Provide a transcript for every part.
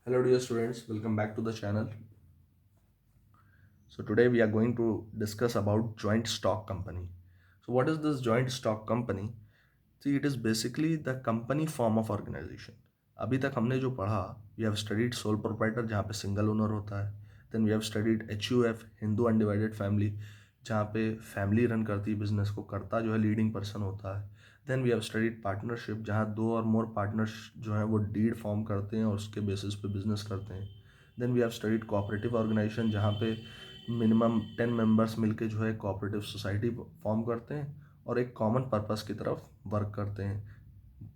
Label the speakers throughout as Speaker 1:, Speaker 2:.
Speaker 1: Hello dear students, welcome back to the channel. So today we are going to discuss about joint stock company. So what is this joint stock company? See, it is basically the company form of organization. अभी तक हमने जो पढ़ा, we have studied sole proprietor जहाँ पे single owner होता है. Then we have studied HUF, Hindu undivided family, जहाँ पे फैमिली रन करती है बिजनेस को, करता जो है लीडिंग पर्सन होता है. Then we have studied partnership, जहाँ दो और मोर पार्टनर्स जो है वो डीड फॉर्म करते हैं और उसके बेसिस पे बिजनेस करते हैं. Then we have studied cooperative organization, जहाँ पे मिनिमम 10 मेंबर्स मिलके जो है कोऑपरेटिव सोसाइटी फॉर्म करते हैं और एक कॉमन पर्पस की तरफ वर्क करते हैं.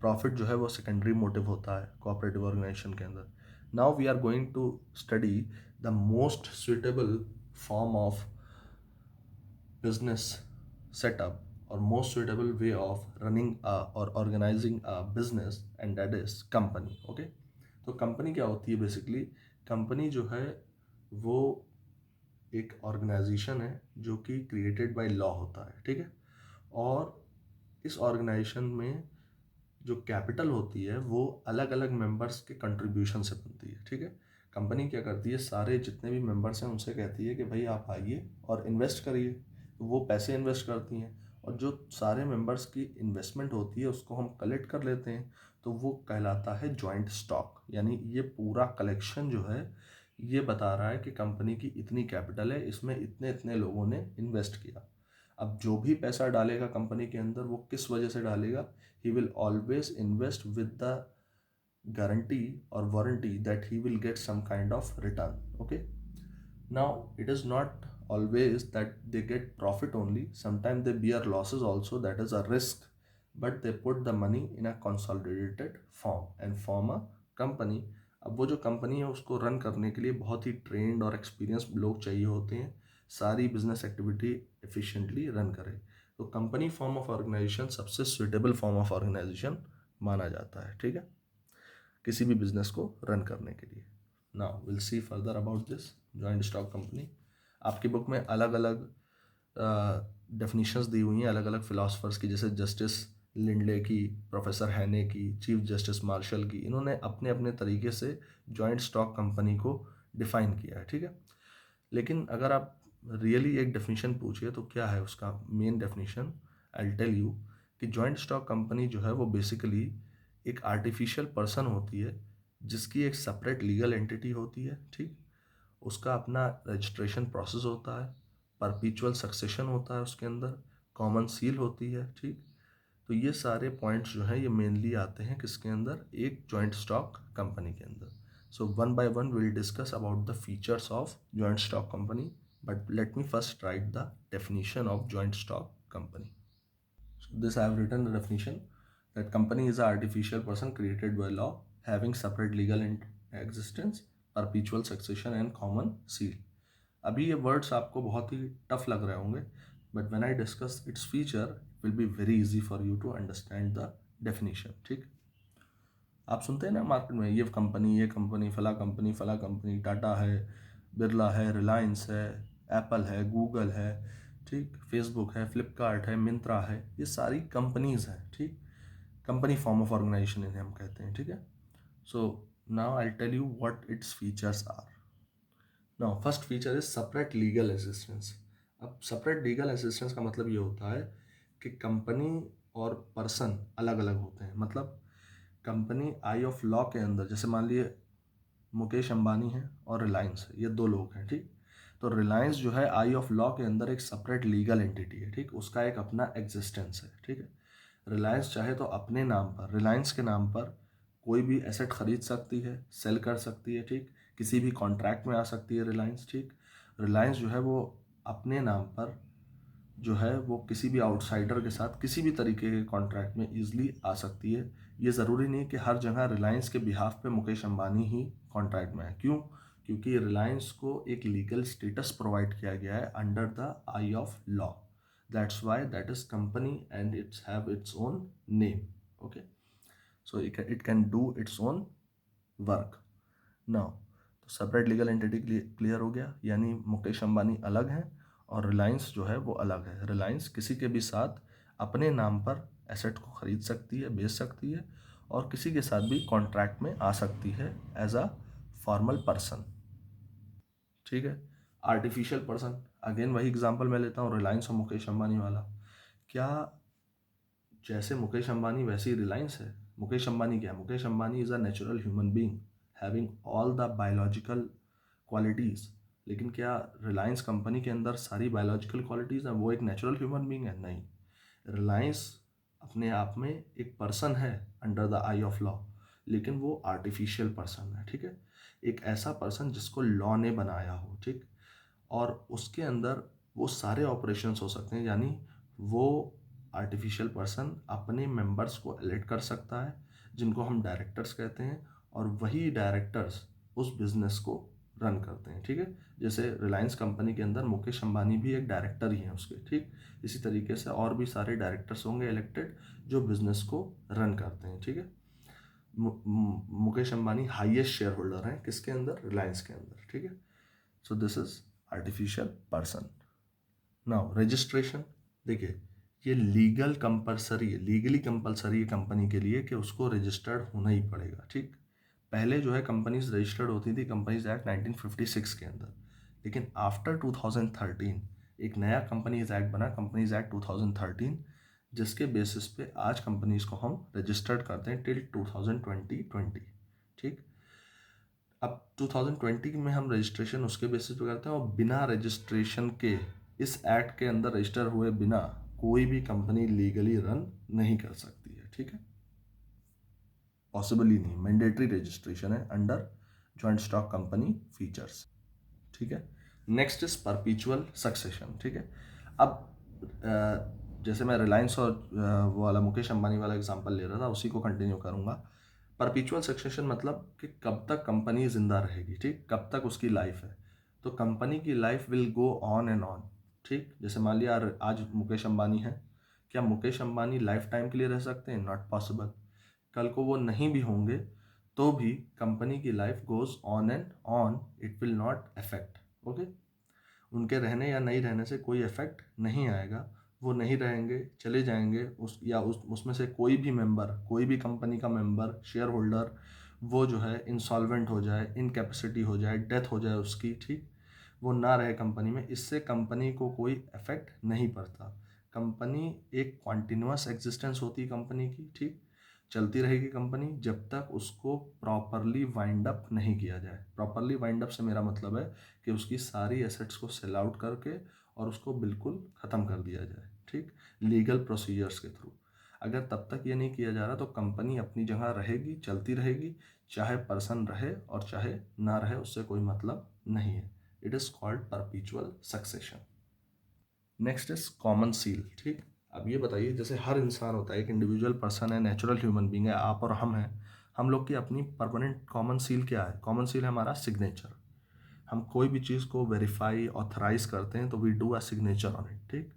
Speaker 1: प्रॉफिट जो है वो सेकेंडरी मोटिव होता है कोऑपरेटिव ऑर्गेनाइजेशन के अंदर. Now we are going to study the most suitable form of business setup or most suitable way of running or organizing a business, and that is company. Okay, तो company क्या होती है? Basically company जो है वो एक organisation है जो कि क्रिएटेड बाय लॉ होता है. ठीक है, और इस ऑर्गेनाइजेशन में जो कैपिटल होती है वो अलग अलग मेंबर्स के कंट्रीब्यूशन से बनती है. ठीक है, कंपनी क्या करती है, सारे जितने भी मेंबर्स हैं उनसे कहती है कि भाई आप आइए और इन्वेस्ट करिए. तो वो पैसे इन्वेस्ट करती हैं और जो सारे मेंबर्स की इन्वेस्टमेंट होती है उसको हम कलेक्ट कर लेते हैं. तो वो कहलाता है जॉइंट स्टॉक. यानी ये पूरा कलेक्शन जो है ये बता रहा है कि कंपनी की इतनी कैपिटल है, इसमें इतने इतने लोगों ने इन्वेस्ट किया. अब जो भी पैसा डालेगा कंपनी के अंदर वो किस वजह से डालेगा? he will always invest with the guarantee or warranty that he will get some kind of return. Okay, now it is not always that they get profit only, sometimes they bear losses also, that is a risk, but they put the money in a consolidated form and form a company. अब वो जो company है उसको run करने के लिए बहुत ही trend और एक्सपीरियंस लोग चाहिए होते हैं, सारी बिजनेस एक्टिविटी एफिशिएंटली रन करे. तो कंपनी फॉर्म ऑफ ऑर्गेनाइजेशन सबसे सुइटेबल फॉर्म ऑफ ऑर्गेनाइजेशन माना जाता है. ठीक है, किसी भी बिजनेस को रन करने के लिए. Now will see further about this joint stock company. आपकी बुक में अलग अलग डेफिनेशंस दी हुई हैं अलग अलग फिलोसफर्स की, जैसे जस्टिस लिंडले की, प्रोफेसर हैने की, चीफ जस्टिस मार्शल की. इन्होंने अपने अपने तरीके से जॉइंट स्टॉक कंपनी को डिफाइन किया है. ठीक है, लेकिन अगर आप रियली एक डेफिनेशन पूछिए तो क्या है उसका main definition? I tell you कि जॉइंट स्टॉक कंपनी जो है वो बेसिकली एक आर्टिफिशियल पर्सन होती है जिसकी एक सेपरेट लीगल एंटिटी होती है. ठीक, उसका अपना रजिस्ट्रेशन प्रोसेस होता है, परपीचुअल सक्सेशन होता है उसके अंदर, कॉमन सील होती है. ठीक, तो ये सारे पॉइंट्स जो हैं ये मेनली आते हैं किसके अंदर? एक जॉइंट स्टॉक कंपनी के अंदर. So one by one we'll discuss about the features of joint stock company, but let me first write the definition of joint stock company. So this I have written the definition that company is an artificial person created by law having separate legal existence, perpetual succession and common seal. अभी ये words आपको बहुत ही tough लग रहे होंगे, but when I discuss its feature it will be very easy for you to understand the definition. ठीक, आप सुनते हैं ना मार्केट में ये कंपनी फला कंपनी, टाटा है, बिरला है, रिलायंस है, एप्पल है, गूगल है, ठीक, फेसबुक है, फ्लिपकार्ट है, मिंत्रा है, ये सारी कंपनीज हैं. ठीक, कंपनी फॉर्म ऑफ ऑर्गेनाइजेशन इन्हें हम कहते हैं. ठीक है, so now I tell you what its features are. Now first feature is separate legal assistance. अब सेपरेट लीगल असिस्टेंस का मतलब ये होता है कि कंपनी और पर्सन अलग अलग होते हैं. मतलब कंपनी आई ऑफ लॉ के अंदर, जैसे मान लिए मुकेश अंबानी है और रिलायंस है, ये दो लोग हैं. ठीक, तो रिलायंस जो है आई ऑफ लॉ के अंदर एक सेपरेट लीगल एंटिटी है. ठीक, उसका एक अपना एग्जिस्टेंस है. ठीक है, रिलायंस चाहे तो अपने नाम पर, रिलायंस के नाम पर कोई भी एसेट खरीद सकती है, सेल कर सकती है. ठीक, किसी भी कॉन्ट्रैक्ट में आ सकती है रिलायंस. ठीक, रिलायंस जो है वो अपने नाम पर जो है वो किसी भी आउटसाइडर के साथ किसी भी तरीके के कॉन्ट्रैक्ट में ईजिली आ सकती है. ये ज़रूरी नहीं कि हर जगह रिलायंस के बिहाफ पे मुकेश अंबानी ही कॉन्ट्रैक्ट में है. क्यों? क्योंकि रिलायंस को एक लीगल स्टेटस प्रोवाइड किया गया है under the I of law. That's why that is company and it's have its own name. Okay, so it can do its own work. Now तो सेपरेट लीगल एंटिटी क्लियर हो गया, यानी मुकेश अंबानी अलग हैं और रिलायंस जो है वो अलग है. रिलायंस किसी के भी साथ अपने नाम पर एसेट को खरीद सकती है, बेच सकती है और किसी के साथ भी कॉन्ट्रैक्ट में आ सकती है एज अ फॉर्मल पर्सन, ठीक है। आर्टिफिशियल पर्सन, अगेन वही एग्जांपल मैं लेता हूँ रिलायंस और मुकेश अंबानी वाला। क्या जैसे मुकेश अंबानी वैसे ही रिलायंस है? मुकेश अंबानी क्या है? Mukesh Ambani is a natural human being having all the biological qualities. लेकिन क्या रिलायंस कंपनी के अंदर सारी बायोलॉजिकल क्वालिटीज़ हैं? वो एक नेचुरल ह्यूमन बीइंग है? नहीं। रिलायंस अपने आप में एक पर्सन है under the I of law, लेकिन वो आर्टिफिशियल पर्सन है, ठीक है। एक ऐसा पर्सन जिसको लॉ ने बनाया हो, ठीक, और उसके अंदर वो सारे ऑपरेशंस हो सकते हैं, यानी वो आर्टिफिशियल पर्सन अपने मेंबर्स को एलिट कर सकता है जिनको हम डायरेक्टर्स कहते हैं, और वही डायरेक्टर्स उस बिजनेस को रन करते हैं, ठीक है। जैसे रिलायंस कंपनी के अंदर मुकेश अंबानी भी एक डायरेक्टर ही हैं उसके, ठीक। इसी तरीके से और भी सारे डायरेक्टर्स होंगे इलेक्टेड जो बिजनेस को रन करते हैं, ठीक है। Mukesh Ambani highest share holder हैं किसके अंदर? रिलायंस के अंदर, ठीक है। So this is artificial person. Now registration, देखिए ये लीगल कंपलसरी है, लीगली कंपलसरी है कंपनी के लिए कि उसको रजिस्टर्ड होना ही पड़ेगा, ठीक। पहले जो है कंपनीज रजिस्टर्ड होती थी कंपनीज एक्ट 1956 के अंदर, लेकिन आफ्टर 2013 एक नया कंपनीज एक्ट बना, कंपनीज एक्ट 2013, जिसके बेसिस पे आज कंपनीज को हम रजिस्टर्ड करते हैं टिल 2020, ठीक। अब 2020 में हम रजिस्ट्रेशन उसके बेसिस पे करते हैं, और बिना रजिस्ट्रेशन के इस एक्ट के अंदर रजिस्टर हुए बिना कोई भी कंपनी लीगली रन नहीं कर सकती है, ठीक है। पॉसिबल ही नहीं, मैंडेटरी रजिस्ट्रेशन है under joint stock company features, ठीक है। नेक्स्ट इज परपीचुअल सक्सेशन, ठीक है। अब जैसे मैं रिलायंस और वो वाला मुकेश अंबानी वाला एग्जांपल ले रहा था, उसी को कंटिन्यू करूंगा। परपीचुअल सक्सेशन मतलब कि कब तक कंपनी जिंदा रहेगी, ठीक, कब तक उसकी लाइफ है। तो कंपनी की life will go on and on, ठीक। जैसे मान लिया आज मुकेश अंबानी है, क्या मुकेश अंबानी लाइफ टाइम के लिए रह सकते हैं? Not possible. कल को वो नहीं भी होंगे तो भी कंपनी की life goes on and on, it will not affect, okay. उनके रहने या नहीं रहने से कोई इफेक्ट नहीं आएगा। वो नहीं रहेंगे, चले जाएंगे, उसमें से कोई भी मेंबर, कोई भी कंपनी का मेंबर, शेयर होल्डर, वो जो है इंसॉल्वेंट हो जाए, इनकैपेसिटी हो जाए, डेथ हो जाए उसकी, ठीक, वो ना रहे कंपनी में, इससे कंपनी को कोई इफेक्ट नहीं पड़ता। कंपनी एक कॉन्टिन्यूअस एग्जिस्टेंस होती है कंपनी की, ठीक। चलती रहेगी कंपनी जब तक उसको प्रॉपरली वाइंड अप नहीं किया जाए। प्रॉपरली वाइंड अप से मेरा मतलब है कि उसकी सारी एसेट्स को सेल आउट करके और उसको बिल्कुल ख़त्म कर दिया जाए, ठीक, लीगल प्रोसीजर्स के थ्रू। अगर तब तक ये नहीं किया जा रहा तो कंपनी अपनी जगह रहेगी, चलती रहेगी, चाहे पर्सन रहे और चाहे ना रहे, उससे कोई मतलब नहीं है। It is called परपीचुअल succession. Next is common seal, ठीक। अब ये बताइए, जैसे हर इंसान होता है, एक इंडिविजुअल पर्सन है, नेचुरल ह्यूमन बींग है, आप और हम हैं, हम लोग की अपनी परमानेंट कॉमन सील क्या है? कॉमन सील है हमारा सिग्नेचर। हम कोई भी चीज़ को वेरीफाई ऑथराइज करते हैं तो we do a signature on it, ठीक।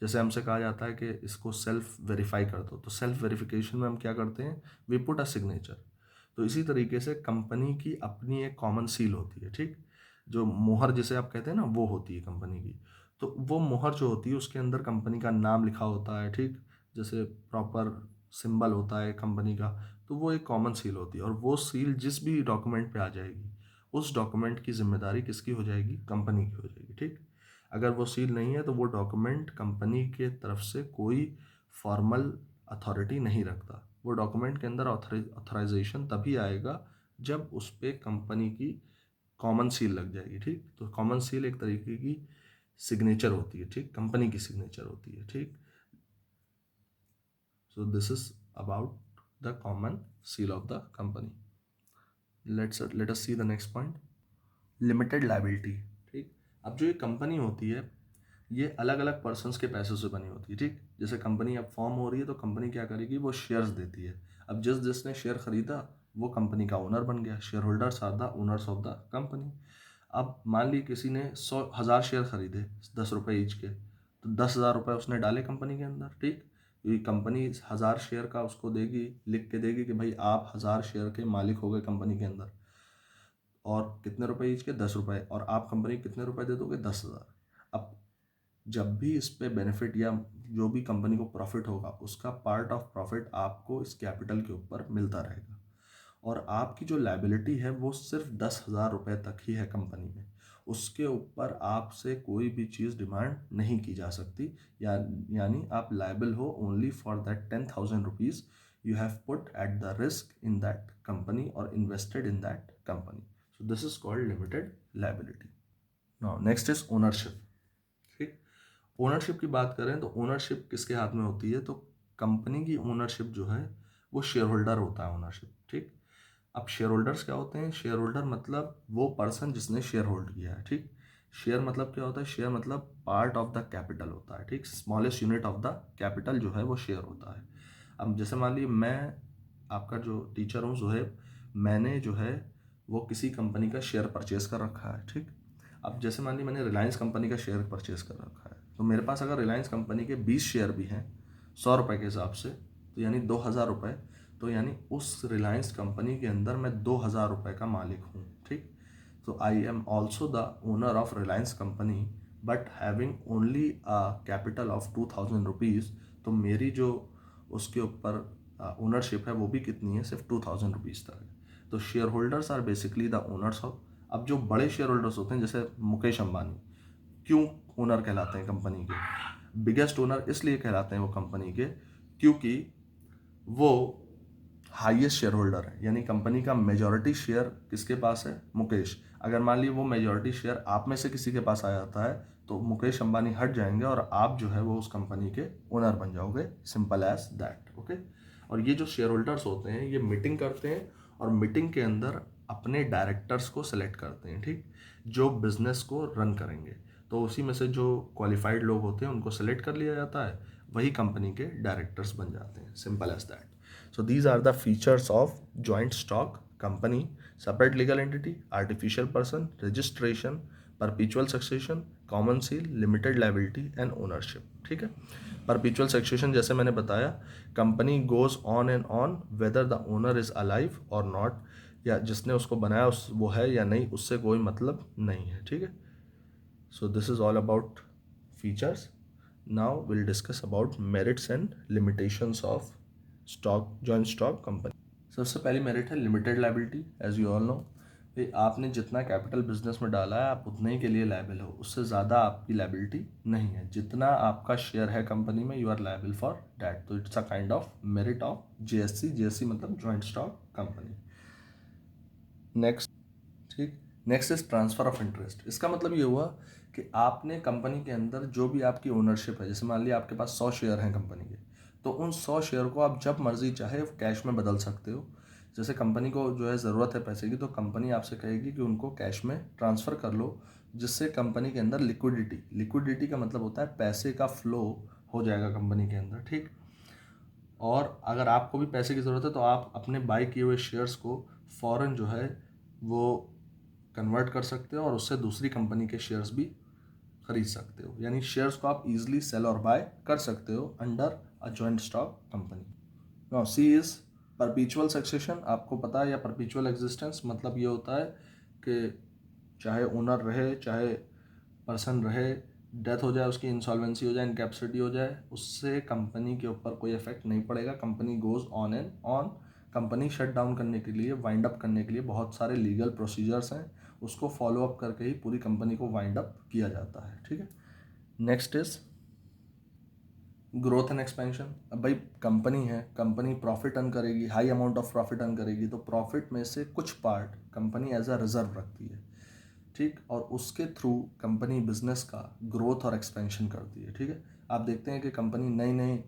Speaker 1: जैसे हमसे कहा जाता है कि इसको सेल्फ वेरीफाई कर दो, तो सेल्फ वेरिफिकेशन में हम क्या करते हैं? We put a signature. तो इसी तरीके से कंपनी की अपनी एक कॉमन सील होती है, ठीक। जो मोहर जिसे आप कहते हैं ना, वो होती है कंपनी की। तो वो मोहर जो होती है उसके अंदर कंपनी का नाम लिखा होता है, ठीक, जैसे प्रॉपर सिंबल होता है कंपनी का। तो वो एक कॉमन सील होती है, और वो सील जिस भी डॉक्यूमेंट पे आ जाएगी उस डॉक्यूमेंट की जिम्मेदारी किसकी हो जाएगी? कंपनी की हो जाएगी, ठीक। अगर वो सील नहीं है तो वो डॉक्यूमेंट कंपनी के तरफ से कोई फॉर्मल अथॉरिटी नहीं रखता। वो डॉक्यूमेंट के अंदर ऑथराइजेशन तभी आएगा जब उस पर कंपनी की कॉमन सील लग जाएगी, ठीक। तो कॉमन सील एक तरीके की सिग्नेचर होती है, ठीक, कंपनी की सिग्नेचर होती है, ठीक। So this is about the common seal of the company. Let us see the next point, limited liability, ठीक। अब जो ये कंपनी होती है ये अलग अलग पर्सन्स के पैसों से बनी होती है, ठीक। जैसे कंपनी अब फॉर्म हो रही है तो कंपनी क्या करेगी? वो शेयर्स देती है। अब जिसने शेयर खरीदा वो कंपनी का ओनर बन गया, shareholders are the owners of the company. अब मान ली किसी ने 100,000 शेयर खरीदे 10 रुपये ईच के, तो 10,000 रुपये उसने डाले कंपनी के अंदर, ठीक। ये कंपनी 1,000 शेयर का उसको देगी, लिख के देगी कि भाई आप 1,000 शेयर के मालिक हो गए कंपनी के अंदर, और कितने रुपए ईच के? 10 रुपये, और आप कंपनी कितने रुपए दे दोगे? 10,000। अब जब भी इस पे बेनिफिट या जो भी कंपनी को प्रॉफिट होगा उसका पार्ट ऑफ प्रॉफिट आपको इस कैपिटल के ऊपर मिलता रहेगा। और आपकी जो लाइबिलिटी है वो सिर्फ 10,000 रुपये तक ही है कंपनी में, उसके ऊपर आपसे कोई भी चीज़ डिमांड नहीं की जा सकती, यानी आप लाइबल हो only for that 10,000 rupees you have put at the risk in that company or invested in that company. So this is called limited liability. Now next is ownership. ठीक, ओनरशिप की बात करें तो ओनरशिप किसके हाथ में होती है, तो कंपनी की ओनरशिप जो है वो शेयर होल्डर होता है ओनरशिप। ठीक, अब शेयर होल्डर्स क्या होते हैं, शेयर होल्डर मतलब वो पर्सन जिसने शेयर होल्ड किया है। ठीक, शेयर मतलब क्या होता है, शेयर मतलब पार्ट ऑफ द कैपिटल होता है। ठीक, smallest unit of the capital जो है वो शेयर होता है। अब जैसे मान लीजिए मैं आपका जो टीचर हूँ जोहेब, मैंने जो है वो किसी कंपनी का शेयर परचेज कर रखा है। ठीक, अब जैसे मान लीजिए मैंने रिलायंस कंपनी का शेयर परचेज कर रखा है, तो मेरे पास अगर रिलायंस कंपनी के 20 शेयर भी हैं 100 रुपये के हिसाब से, तो यानी 2,000 रुपये, तो यानी उस रिलायंस कंपनी के अंदर मैं 2,000 रुपये का मालिक हूँ। ठीक, तो I am also the owner of Reliance company but having only a capital of 2,000 rupees. तो मेरी जो उसके ऊपर ओनरशिप है वो भी कितनी है, सिर्फ 2,000 रुपीज़ तक है। तो shareholders are basically the owners of. अब जो बड़े शेयर होल्डर्स होते हैं जैसे मुकेश अंबानी, क्यों ओनर कहलाते हैं कंपनी के, बिगेस्ट ओनर इसलिए कहलाते हैं वो कंपनी के क्योंकि वो हाईएस्ट शेयर होल्डर है, यानी कंपनी का मेजॉरिटी शेयर किसके पास है, मुकेश। अगर मान लीजिए वो मेजॉरिटी शेयर आप में से किसी के पास आ जाता है तो मुकेश अंबानी हट जाएंगे और आप जो है वो उस कंपनी के ओनर बन जाओगे, सिंपल एज दैट। ओके, और ये जो शेयर होल्डर्स होते हैं ये मीटिंग करते हैं और मीटिंग के अंदर अपने डायरेक्टर्स को सेलेक्ट करते हैं। ठीक, जो बिजनेस को रन करेंगे, तो उसी में से जो क्वालिफाइड लोग होते हैं उनको सेलेक्ट कर लिया जाता है, वही कंपनी के डायरेक्टर्स बन जाते हैं, simple as that. So these are the features of joint stock company: separate legal entity, artificial person, registration, perpetual succession, common seal, limited liability and ownership। ठीक है, perpetual succession जैसे मैंने बताया, company goes on and on whether the owner is alive or not, या जिसने उसको बनाया उस वो है या नहीं उससे कोई मतलब नहीं है। ठीक है, so this is all about features. Now we'll discuss about merits and limitations of stock joint stock company. सबसे पहली मेरिट है limited liability. As you all know, भाई आपने जितना कैपिटल बिजनेस में डाला है आप उतने ही के लिए लायबल हो, उससे ज़्यादा आपकी लाइबिलिटी नहीं है। जितना आपका शेयर है कंपनी में you are liable for that, तो it's a kind of merit of GSC. GSC मतलब जॉइंट स्टॉक कंपनी। नेक्स्ट, ठीक, next is transfer of interest. इसका मतलब ये हुआ कि आपने कंपनी के अंदर जो भी आपकी ओनरशिप है, जैसे मान लिया आपके पास 100 शेयर हैं कंपनी के, तो उन 100 शेयर को आप जब मर्जी चाहे कैश में बदल सकते हो। जैसे कंपनी को जो है ज़रूरत है पैसे की, तो कंपनी आपसे कहेगी कि उनको कैश में ट्रांसफ़र कर लो, जिससे कंपनी के अंदर लिक्विडिटी, लिक्विडिटी का मतलब होता है पैसे का फ्लो हो जाएगा कंपनी के अंदर। ठीक, और अगर आपको भी पैसे की ज़रूरत है तो आप अपने बाई किए हुए शेयर्स को फ़ौरन जो है वो कन्वर्ट कर सकते हो और उससे दूसरी कंपनी के शेयर्स भी खरीद सकते हो, यानी शेयर्स को आप इजीली सेल और बाय कर सकते हो under a joint stock company. Now see is परपीचुअल succession. आपको पता है या परपीचुअल एग्जिस्टेंस मतलब ये होता है कि चाहे ओनर रहे चाहे पर्सन रहे, डेथ हो जाए उसकी, इंसॉल्वेंसी हो जाए, इनकैपेसिटी हो जाए, उससे कंपनी के ऊपर कोई इफेक्ट नहीं पड़ेगा। Company goes on and on. Company shut down करने के लिए, वाइंड अप करने के लिए बहुत सारे लीगल प्रोसीजर्स हैं, उसको फॉलो अप करके ही पूरी कंपनी को वाइंड अप किया जाता है। ठीक है, next is growth and expansion. अब भाई कंपनी है, कंपनी प्रॉफिट अर्न करेगी, high amount of profit earn करेगी, तो प्रॉफिट में से कुछ part company as a reserve रखती है। ठीक, और उसके थ्रू कंपनी बिजनेस का ग्रोथ और एक्सपेंशन करती है। ठीक है, आप देखते हैं कि कंपनी नई नई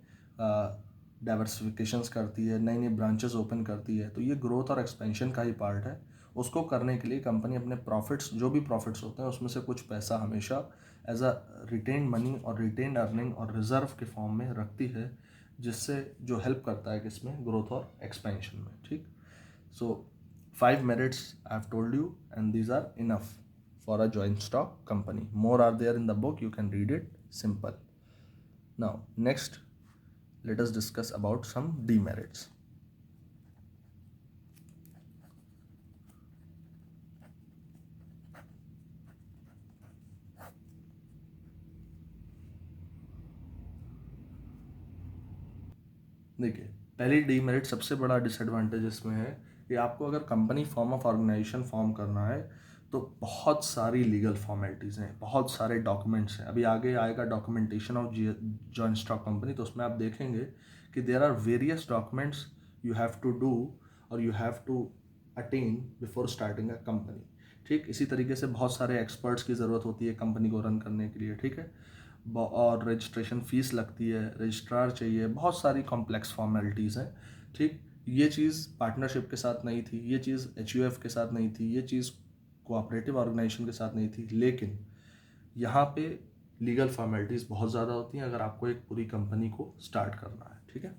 Speaker 1: डाइवर्सिफिकेशंस करती है, नई नई ब्रांचेस ओपन करती है, तो ये ग्रोथ और एक्सपेंशन का ही पार्ट है। उसको करने के लिए कंपनी अपने प्रॉफिट्स, जो भी प्रॉफिट्स होते हैं उसमें से कुछ पैसा हमेशा एज अ रिटेन मनी और रिटेन अर्निंग और रिजर्व के फॉर्म में रखती है, जिससे जो हेल्प करता है किसमें, ग्रोथ और एक्सपेंशन में। ठीक, सो 5 merits I have told you and these are enough for a joint stock company. More are there in the book, you can read it, simple. Now next let us discuss about some demerits. देखिए, पहली demerit, सबसे बड़ा disadvantage इसमें है कि आपको अगर company form of organisation form करना है तो बहुत सारी लीगल फॉर्मेलिटीज़ हैं, बहुत सारे डॉक्यूमेंट्स हैं। अभी आगे आएगा documentation of joint stock company, तो उसमें आप देखेंगे कि there are various documents you have to do और you have to attain before starting a company. ठीक, इसी तरीके से बहुत सारे एक्सपर्ट्स की ज़रूरत होती है कंपनी को रन करने के लिए। ठीक है, और रजिस्ट्रेशन फ़ीस लगती है, रजिस्ट्रार चाहिए, बहुत सारी कॉम्प्लेक्स फॉर्मेलिटीज़ हैं। ठीक, ये चीज़ पार्टनरशिप के साथ नहीं थी, ये चीज़ HUF के साथ नहीं थी, ये चीज़ कोऑपरेटिव ऑर्गेनाइजेशन के साथ नहीं थी। लेकिन यहाँ पे लीगल फॉर्मेलिटीज़ बहुत ज़्यादा होती हैं अगर आपको एक पूरी कंपनी को स्टार्ट करना है। ठीक है,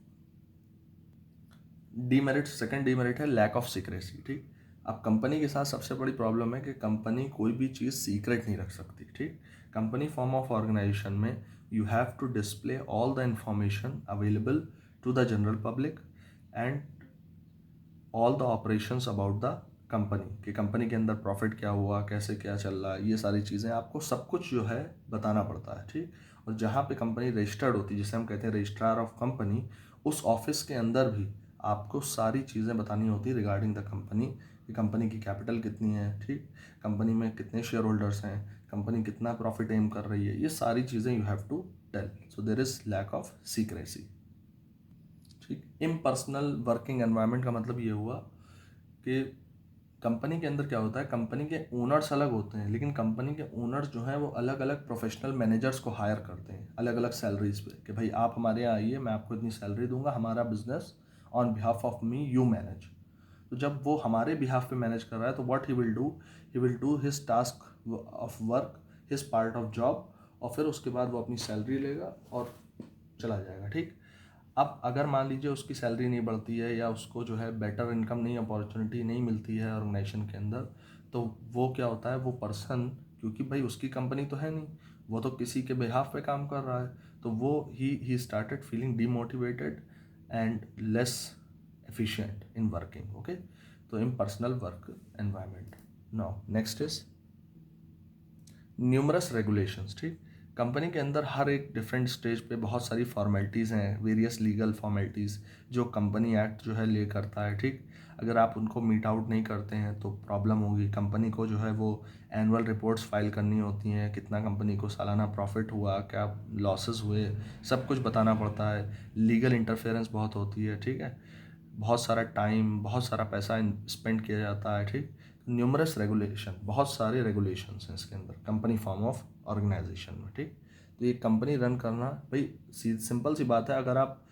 Speaker 1: डीमेरिट, सेकंड डीमेरिट है लैक ऑफ सीक्रेसी। ठीक, अब कंपनी के साथ सबसे बड़ी प्रॉब्लम है कि कंपनी कोई भी चीज़ सीक्रेट नहीं रख सकती। ठीक, कंपनी फॉर्म ऑफ ऑर्गेनाइजेशन में you have to display all the information available to the general public and all the operations about the company, कि कंपनी के अंदर प्रॉफिट क्या हुआ, कैसे क्या चल रहा है, ये सारी चीज़ें आपको सब कुछ जो है बताना पड़ता है। ठीक, और जहाँ पे कंपनी रजिस्टर्ड होती है, जिसे हम कहते हैं रजिस्ट्रार ऑफ कंपनी, उस ऑफिस के अंदर भी आपको सारी चीज़ें बतानी होती है रिगार्डिंग द कंपनी, कि कंपनी की कैपिटल कितनी है। ठीक, कंपनी में कितने शेयर होल्डर्स हैं, कंपनी कितना प्रॉफिट एम कर रही है, ये सारी चीज़ें you have to tell. So there is lack of secrecy. ठीक, इम्पर्सनल वर्किंग एनवायरनमेंट का मतलब ये हुआ कि कंपनी के अंदर क्या होता है, कंपनी के ओनर्स अलग होते हैं, लेकिन कंपनी के ओनर्स जो हैं वो अलग अलग प्रोफेशनल मैनेजर्स को हायर करते हैं अलग अलग सैलरीज पे, कि भाई आप हमारे यहाँ आइए, मैं आपको इतनी सैलरी दूंगा, हमारा business on behalf of me you manage. तो जब वो हमारे बिहाफ पे मैनेज कर रहा है तो what he will do his task of work, his part of job, और फिर उसके बाद वो अपनी सैलरी लेगा और चला जाएगा। ठीक, अब अगर मान लीजिए उसकी सैलरी नहीं बढ़ती है या उसको जो है बेटर इनकम नहीं, अपॉर्चुनिटी नहीं मिलती है ऑर्गेनाइजेशन के अंदर, तो वो क्या होता है, वो पर्सन, क्योंकि भाई उसकी कंपनी तो है नहीं, वो तो किसी के बिहाफ पे काम कर रहा है, तो वो ही started feeling demotivated and less efficient in working. Okay, तो in personal work environment. Now next is numerous regulations. ठीक, कंपनी के अंदर हर एक डिफरेंट स्टेज पे बहुत सारी फॉर्मेलिटीज़ हैं, वेरियस लीगल फॉर्मेलिटीज़ जो कंपनी एक्ट जो है ले करता है। ठीक, अगर आप उनको मीट आउट नहीं करते हैं तो प्रॉब्लम होगी। कंपनी को जो है वो एनुअल रिपोर्ट्स फाइल करनी होती हैं, कितना कंपनी को सालाना प्रॉफिट हुआ, क्या लॉसेस हुए, सब कुछ बताना पड़ता है। लीगल इंटरफेरेंस बहुत होती है। ठीक है, बहुत सारा टाइम, बहुत सारा पैसा स्पेंड किया जाता है। ठीक, न्यूमरस रेगुलेशन, बहुत सारे रेगुलेशंस हैं इसके अंदर कंपनी फॉर्म ऑफ ऑर्गेनाइजेशन में। ठीक, तो ये कंपनी रन करना भाई सिंपल सी बात है, अगर आप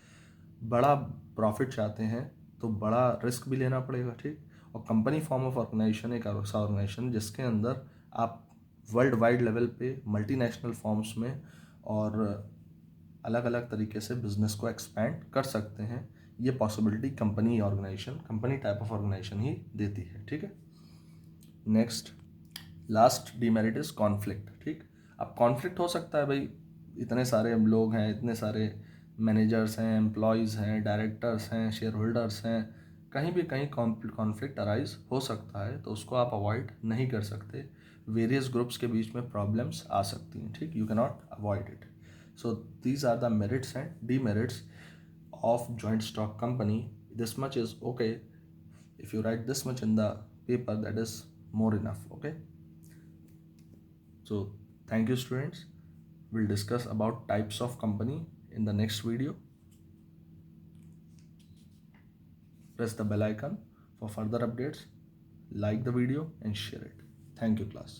Speaker 1: बड़ा प्रॉफिट चाहते हैं तो बड़ा रिस्क भी लेना पड़ेगा। ठीक, और कंपनी फॉर्म ऑफ ऑर्गेनाइजेशन एक ऐसा ऑर्गेनाइजेशन जिसके अंदर आप वर्ल्ड वाइड लेवल पे मल्टीनेशनल फॉर्म्स में और अलग अलग तरीके से बिजनेस को एक्सपैंड कर सकते हैं, ये possibility company type of organisation ही देती है। ठीक है, next last demerit is conflict. ठीक, अब कॉन्फ्लिक्ट हो सकता है भाई, इतने सारे लोग हैं, इतने सारे मैनेजर्स हैं, एम्प्लॉयज़ हैं, डायरेक्टर्स हैं, शेयर होल्डर्स हैं, कहीं भी कहीं कॉन्फ्लिक्ट अराइज हो सकता है, तो उसको आप अवॉइड नहीं कर सकते। वेरियस ग्रुप्स के बीच में प्रॉब्लम्स आ सकती हैं। ठीक, you can not avoid it. So these are the merits and demerits of joint stock company. This much is okay. If you write this much in the paper, that is more enough. Okay. So thank you, students. We'll discuss about types of company in the next video. Press the bell icon for further updates. Like the video and share it. Thank you, class.